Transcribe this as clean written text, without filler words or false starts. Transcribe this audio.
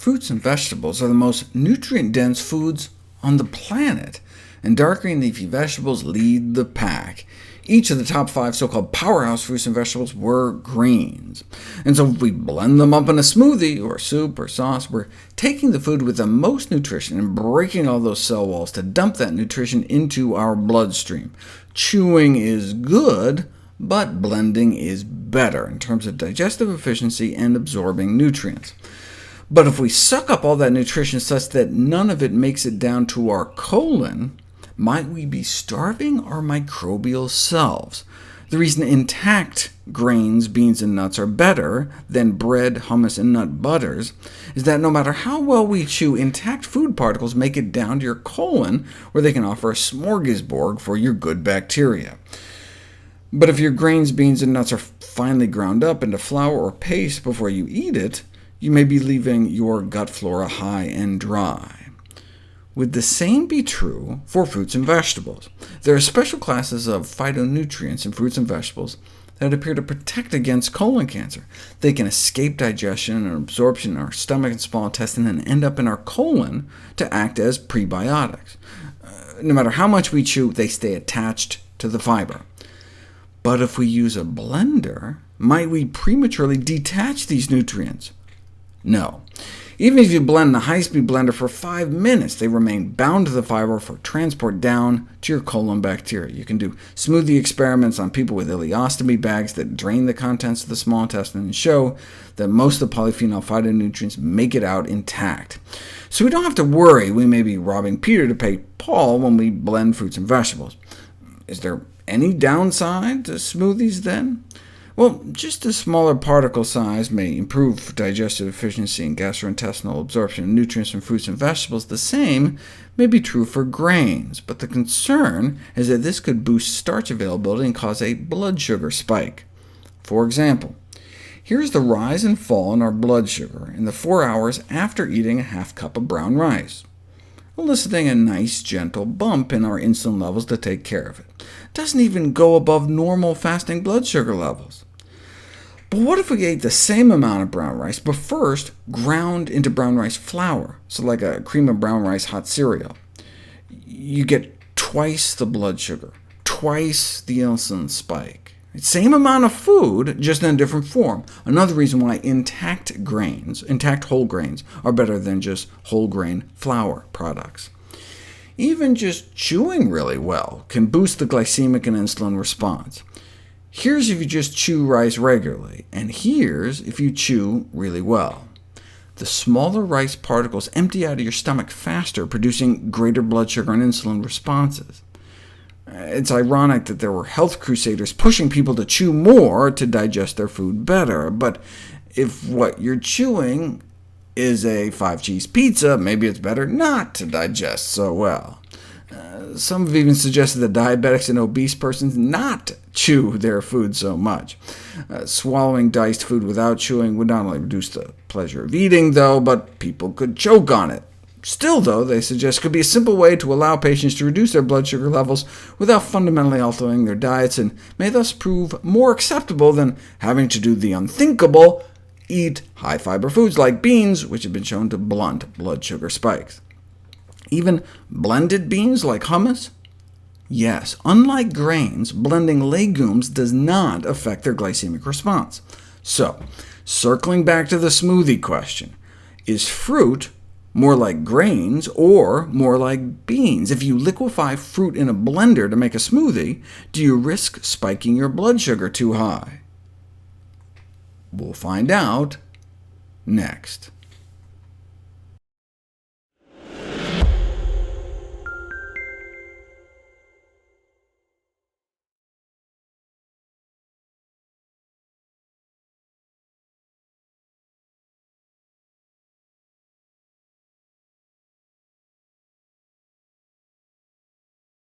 Fruits and vegetables are the most nutrient-dense foods on the planet, and dark green leafy vegetables lead the pack. Each of the top 5 so-called powerhouse fruits and vegetables were greens. And so if we blend them up in a smoothie, or soup, or sauce, we're taking the food with the most nutrition and breaking all those cell walls to dump that nutrition into our bloodstream. Chewing is good, but blending is better in terms of digestive efficiency and absorbing nutrients. But if we suck up all that nutrition such that none of it makes it down to our colon, might we be starving our microbial selves? The reason intact grains, beans, and nuts are better than bread, hummus, and nut butters is that no matter how well we chew, intact food particles make it down to your colon, where they can offer a smorgasbord for your good bacteria. But if your grains, beans, and nuts are finely ground up into flour or paste before you eat it, you may be leaving your gut flora high and dry. Would the same be true for fruits and vegetables? There are special classes of phytonutrients in fruits and vegetables that appear to protect against colon cancer. They can escape digestion and absorption in our stomach and small intestine, and end up in our colon to act as prebiotics. No matter how much we chew, they stay attached to the fiber. But if we use a blender, might we prematurely detach these nutrients? No. Even if you blend in a high-speed blender for 5 minutes, they remain bound to the fiber for transport down to your colon bacteria. You can do smoothie experiments on people with ileostomy bags that drain the contents of the small intestine and show that most of the polyphenol phytonutrients make it out intact. So we don't have to worry we may be robbing Peter to pay Paul when we blend fruits and vegetables. Is there any downside to smoothies then? Well, just a smaller particle size may improve digestive efficiency and gastrointestinal absorption of nutrients from fruits and vegetables. The same may be true for grains, but the concern is that this could boost starch availability and cause a blood sugar spike. For example, here's the rise and fall in our blood sugar in the 4 hours after eating a half cup of brown rice, eliciting a nice gentle bump in our insulin levels to take care of it. Doesn't even go above normal fasting blood sugar levels. But what if we ate the same amount of brown rice, but first ground into brown rice flour, so like a cream of brown rice hot cereal? You get twice the blood sugar, twice the insulin spike. Same amount of food, just in a different form. Another reason why intact whole grains, are better than just whole grain flour products. Even just chewing really well can boost the glycemic and insulin response. Here's if you just chew rice regularly, and here's if you chew really well. The smaller rice particles empty out of your stomach faster, producing greater blood sugar and insulin responses. It's ironic that there were health crusaders pushing people to chew more to digest their food better, but if what you're chewing is a 5-cheese pizza, maybe it's better not to digest so well. Some have even suggested that diabetics and obese persons not chew their food so much. Swallowing diced food without chewing would not only reduce the pleasure of eating, though, but people could choke on it. Still, though, they suggest could be a simple way to allow patients to reduce their blood sugar levels without fundamentally altering their diets, and may thus prove more acceptable than having to do the unthinkable, eat high-fiber foods like beans, which have been shown to blunt blood sugar spikes. Even blended beans like hummus? Yes, unlike grains, blending legumes does not affect their glycemic response. So, circling back to the smoothie question, is fruit more like grains or more like beans? If you liquefy fruit in a blender to make a smoothie, do you risk spiking your blood sugar too high? We'll find out next.